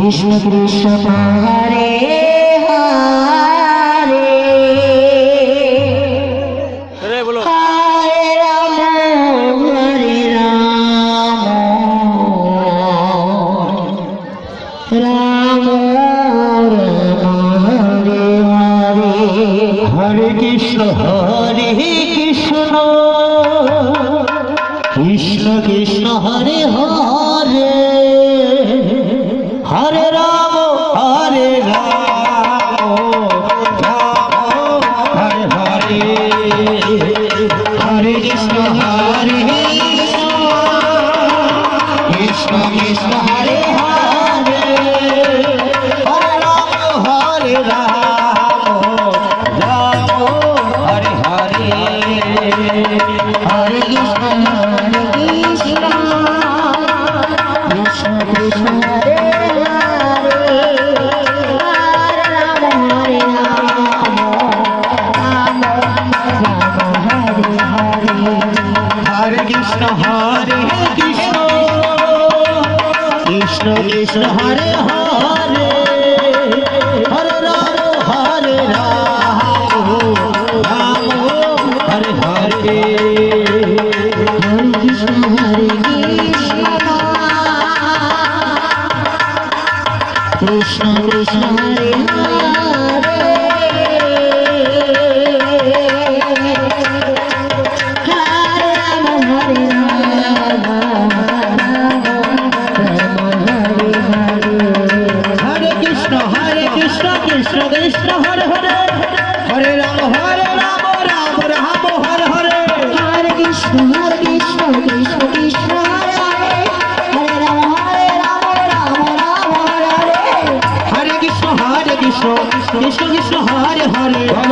Krishna Krishna Hare Hare Hare Ram Ram Hare Hare Hare Krishna Krishna Krishna Hare Hare Hare Ram Ram Hare Hare Hare Krishna Krishna Krishna Hare Hare Hare Ram Ram Hare Hare Hare Krishna Krishna Krishna Hare Krishna Krishna Hare Hare Hare Rama Hare Rama Rama Hare Hare Hare Krishna Krishna Krishna Hare Krishna Hare Hare Hare Rama Ram Ram Hare Hare Hare Krishna Krishna Krishna Hare Hare Hare Rama Ram Ram Hare Hare Hare Krishna Krishna Krishna Hare Hare